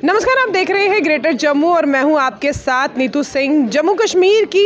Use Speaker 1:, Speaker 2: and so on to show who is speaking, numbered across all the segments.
Speaker 1: नमस्कार, आप देख रहे हैं ग्रेटर जम्मू और मैं हूं आपके साथ नीतू सिंह। जम्मू कश्मीर की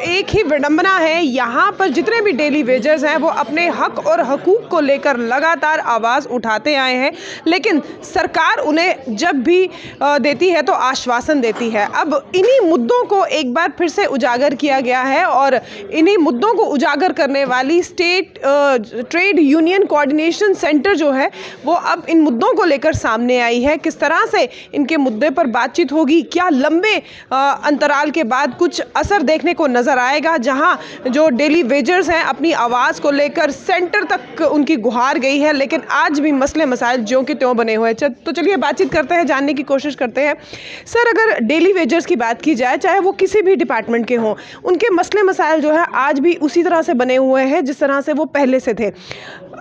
Speaker 1: एक ही विडंबना है, यहाँ पर जितने भी डेली वेजर्स हैं वो अपने हक और हकूक़ को लेकर लगातार आवाज़ उठाते आए हैं, लेकिन सरकार उन्हें जब भी देती है तो आश्वासन देती है। अब इन्हीं मुद्दों को एक बार फिर से उजागर किया गया है और इन्हीं मुद्दों को उजागर करने वाली state trade union coordination centre जो है वो अब इन मुद्दों को लेकर सामने आई है। किस तरह से इनके मुद्दे पर बातचीत होगी, क्या लंबे अंतराल के बाद कुछ असर देखने को नज़र आएगा, जहां जो डेली वेजर्स हैं अपनी आवाज़ को लेकर सेंटर तक उनकी गुहार गई है, लेकिन आज भी मसले मसाइल ज्यों के त्यों बने हुए हैं। तो चलिए बातचीत करते हैं, जानने की कोशिश करते हैं। सर, अगर डेली वेजर्स की बात की जाए, चाहे वो किसी भी डिपार्टमेंट के हों, उनके मसले मसाइल जो है आज भी उसी तरह से बने हुए हैं जिस तरह से वो पहले से थे।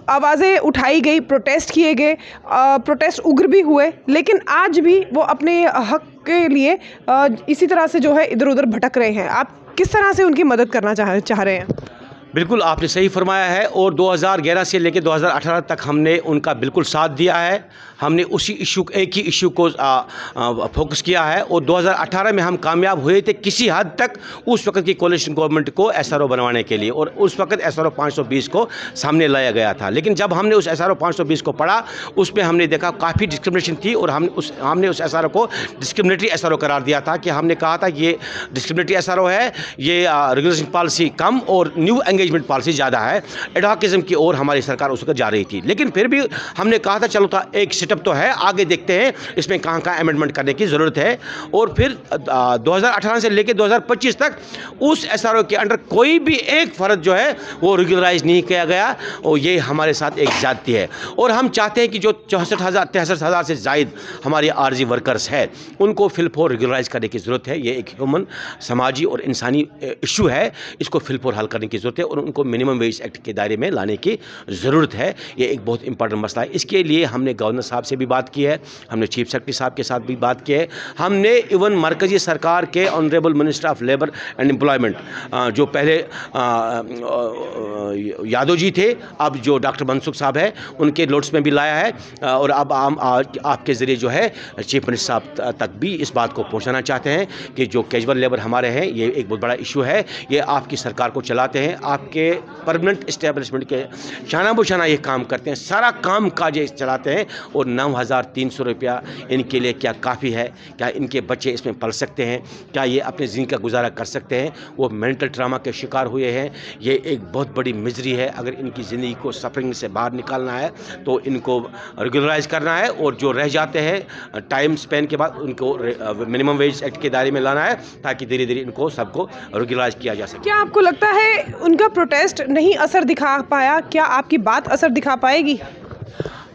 Speaker 1: आवाज़ें उठाई गई, प्रोटेस्ट किए गए, प्रोटेस्ट उग्र भी हुए, लेकिन आज भी वो अपने हक के लिए इसी तरह से जो है इधर उधर भटक रहे हैं। आप किस तरह से उनकी मदद करना चाह रहे हैं?
Speaker 2: बिल्कुल, आपने सही फरमाया है और 2011 से लेकर 2018 तक हमने उनका बिल्कुल साथ दिया है। हमने उसी एक ही इशू को फोकस किया है और 2018 में हम कामयाब हुए थे किसी हद तक उस वक्त की कोalition गवर्नमेंट को SRO बनवाने के लिए, और उस वक्त SRO 520 को सामने लाया गया था। लेकिन जब हमने उस SRO 520 को पढ़ा, उसमें हमने देखा काफ़ी डिस्क्रिमिनेशन थी और हमने उस SRO को डिस्क्रिमिनेटरी SRO करार दिया था कि हमने कहा था ये डिस्क्रिमिनेटरी SRO है, ये रेगुलेशन पॉलिसी कम और न्यू एंगेजमेंट पॉलिसी ज़्यादा है। एडवोकेज़म की ओर हमारी सरकार उस वक्त जा रही थी, लेकिन फिर भी हमने कहा था चलो था एक सेटअप तो है, आगे देखते हैं इसमें कहाँ कहाँ अमेंडमेंट करने की ज़रूरत है। और फिर 2018 से लेकर 2025 तक उस SRO के अंडर कोई भी एक फ़र्द जो है वो रेगुलराइज नहीं किया गया, और ये हमारे साथ एक ज़्यादती है। और हम चाहते हैं कि जो 63,000 से ज़ायद हमारे आरजी वर्कर्स हैं उनको फिलफोर रेगुलराइज करने की ज़रूरत है। ये एक ह्यूमन, समाजी और इंसानी इशू है, इसको फिलफोर हल करने की ज़रूरत है और उनको मिनिमम वेज एक्ट के दायरे में लाने की ज़रूरत है। ये एक बहुत इंपॉर्टेंट मसला है। इसके लिए हमने गवर्नर साहब से भी बात की है, हमने चीफ सेक्रेटरी साहब के साथ भी बात की है, हमने इवन मरकज़ी सरकार के honourable minister of labour and employment जो पहले यादव जी थे, अब जो डॉक्टर मनसुख साहब है, उनके नोट्स में भी लाया है। और अब हम आपके ज़रिए जो है चीफ मिनिस्टर साहब तक भी इस बात को पहुँचाना चाहते हैं कि जो कैजुअल लेबर हमारे हैं ये एक बहुत बड़ा इशू है। ये आपकी सरकार को चलाते हैं, आपके परमानेंट इस्टेब्लिशमेंट के शाना बुशाना ये काम करते हैं, सारा काम काज चलाते हैं, और 9,300 रुपया इनके लिए क्या काफ़ी है? क्या इनके बच्चे इसमें पल सकते हैं? क्या ये अपनी ज़िंदगी का गुजारा कर सकते हैं? वो मेंटल ट्रामा के शिकार हुए हैं। ये एक बहुत बड़ी मिजरी है। अगर इनकी ज़िंदगी को सफरिंग से बाहर निकालना है तो इनको रेगुलराइज करना है, और जो रह जाते हैं टाइम स्पेन के बाद उनको मिनिमम वेज एक्ट के दायरे में लाना है, ताकि धीरे धीरे इनको सबको रेगुलराइज किया जा सके।
Speaker 1: क्या आपको लगता है उनका प्रोटेस्ट नहीं असर दिखा पाया? क्या आपकी बात असर दिखा पाएगी?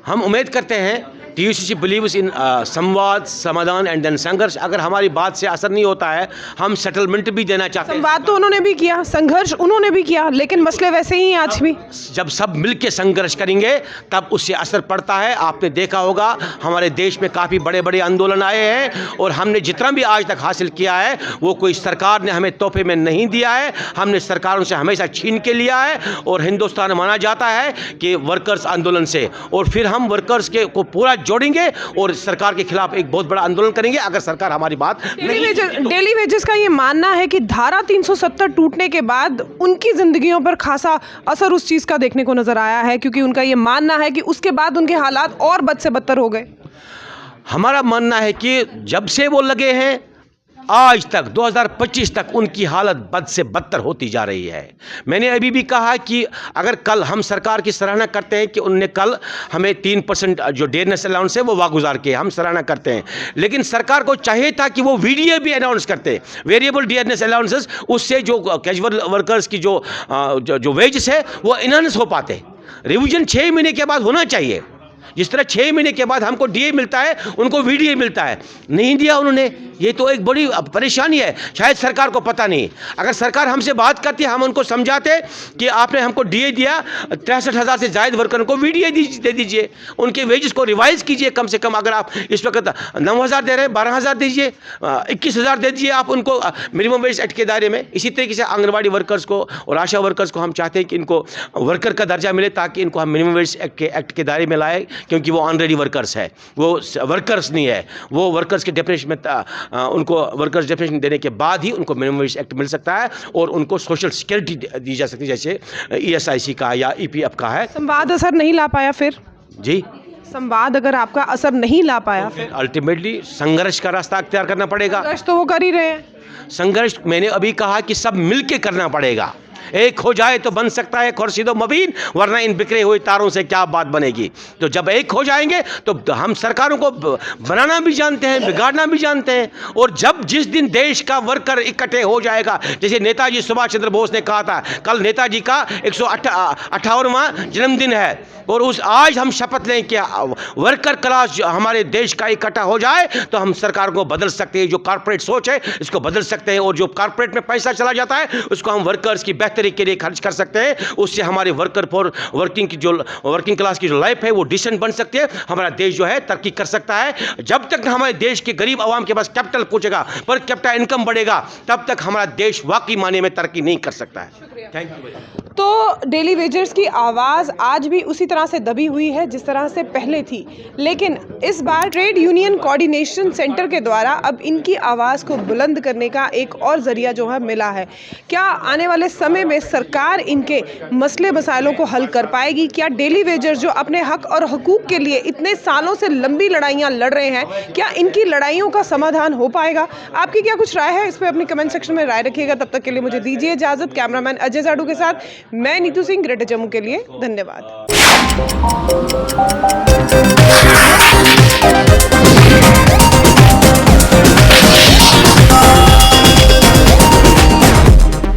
Speaker 2: हम उम्मीद करते हैं TUCC बिलीव्स इन संवाद, समाधान एंड देन संघर्ष। अगर हमारी बात से असर नहीं होता है, हम सेटलमेंट भी देना चाहते हैं।
Speaker 1: संवाद तो उन्होंने भी किया, संघर्ष उन्होंने भी किया, लेकिन मसले वैसे ही हैं आज भी।
Speaker 2: जब सब मिलकर संघर्ष करेंगे तब उससे असर पड़ता है। आपने देखा होगा हमारे देश में काफ़ी बड़े बड़े आंदोलन आए हैं, और हमने जितना भी आज तक हासिल किया है वो कोई सरकार ने हमें तोहफे में नहीं दिया है, हमने सरकारों से हमेशा छीन के लिया है। और हिंदुस्तान माना जाता है कि वर्कर्स आंदोलन से, और फिर हम वर्कर्स के को पूरा जोड़ेंगे और सरकार के खिलाफ एक बहुत बड़ा आंदोलन करेंगे अगर सरकार हमारी बात
Speaker 1: डेली वेजेस का ये मानना है कि धारा 370 टूटने के बाद उनकी जिंदगियों पर खासा असर उस चीज़ का देखने को नजर आया है, क्योंकि उनका ये मानना है कि उसके बाद उनके हालात और बद से बदतर हो गए।
Speaker 2: हमारा मानना है कि जब से वो लगे हैं आज तक 2025 तक उनकी हालत बद से बदतर होती जा रही है। मैंने अभी भी कहा कि अगर कल हम सरकार की सराहना करते हैं कि उनने कल हमें 3% जो डेयरनेस अलाउंस है वो वागुजार किए, हम सराहना करते हैं, लेकिन सरकार को चाहिए था कि वो VDA भी अनाउंस करते, वेरिएबल डेयरनेस अलाउंसेस। उससे जो कैजुअल वर्कर्स की जो वेजेस है वो इनहांस हो पाते। रिविजन 6 महीने के बाद होना चाहिए। जिस तरह 6 महीने के बाद हमको DA मिलता है, उनको VDA मिलता है, नहीं दिया उन्होंने। ये तो एक बड़ी परेशानी है। शायद सरकार को पता नहीं। अगर सरकार हमसे बात करती, हम उनको समझाते कि आपने हमको DA दिया, 63,000 से ज़ायद वर्करों को VDA दे दीजिए, उनके वेजेस को रिवाइज कीजिए। कम से कम अगर आप इस वक्त 9,000 दे रहे हैं, 12,000 दीजिए, 21,000 दे दीजिए आप उनको मिनिमम वेज एक्ट के दायरे में। इसी तरीके से आंगनबाड़ी वर्कर्स को और आशा वर्कर्स को हम चाहते हैं कि इनको वर्कर का दर्जा मिले, ताकि इनको हम मिनिमम वेज एक्ट के दायरे में लाए, क्योंकि वो ऑनरेडी वर्कर्स है, वो वर्कर्स नहीं है। वो वर्कर्स के डेफिनेशन में उनको वर्कर्स डेफिनेशन देने के बाद ही उनको मिनिमम वेज एक्ट मिल सकता है और उनको सोशल सिक्योरिटी दी जा सकती है, जैसे ESIC का या EPF का है।
Speaker 1: संवाद असर नहीं ला पाया फिर?
Speaker 2: जी,
Speaker 1: संवाद अगर आपका असर नहीं ला पाया फिर
Speaker 2: अल्टीमेटली संघर्ष का रास्ता अख्तियार करना पड़ेगा।
Speaker 1: संघर्ष तो वो कर ही रहे हैं।
Speaker 2: संघर्ष मैंने अभी कहा कि सब मिलके करना पड़ेगा। एक हो जाए तो बन सकता है खुर्शीदो मबीन, वरना इन बिखरे हुए तारों से क्या बात बनेगी। तो जब एक हो जाएंगे तो हम सरकारों को बनाना भी जानते हैं, बिगाड़ना भी जानते हैं। और जब जिस दिन देश का वर्कर इकट्ठे हो जाएगा, जैसे नेताजी सुभाष चंद्र बोस ने कहा था, कल नेताजी का 158वां जन्मदिन है, और आज हम शपथ लें कि वर्कर क्लास हमारे देश का इकट्ठा हो जाए तो हम सरकार को बदल सकते हैं। जो कॉर्पोरेट सोच है इसको बदल सकते हैं, और जो कॉर्पोरेट में पैसा चला जाता है उसको हम वर्कर्स की बेहतरी के लिए खर्च कर सकते हैं। उससे हमारे वर्किंग क्लास की जो लाइफ है वो डिसेंट बन सकती है। हमारा देश जो है तरक्की कर सकता है। जब तक हमारे देश के गरीब आवाम के पास कैपिटल पहुंचेगा, पर कैपिटल इनकम बढ़ेगा, तब तक हमारा देश वाकई माने में तरक्की नहीं कर सकता है। Thank you.
Speaker 1: तो डेली वेजर्स की आवाज़ आज भी उसी तरह से दबी हुई है जिस तरह से पहले थी, लेकिन इस बार ट्रेड यूनियन कोऑर्डिनेशन सेंटर के द्वारा अब इनकी आवाज़ को बुलंद करने का एक और ज़रिया जो है मिला है। क्या आने वाले समय में सरकार इनके मसले मसाइलों को हल कर पाएगी? क्या डेली वेजर्स जो अपने हक और हकूक़ के लिए इतने सालों से लंबी लड़ाइयाँ लड़ रहे हैं, क्या इनकी लड़ाइयों का समाधान हो पाएगा? आपकी क्या कुछ राय है? इस पर अपनी कमेंट सेक्शन में राय रखिएगा। तब तक के लिए मुझे दीजिए इजाज़त। कैमरामैन अजय जाडू के साथ मैं नीतू सिंह, ग्रेटर जम्मू के लिए। धन्यवाद।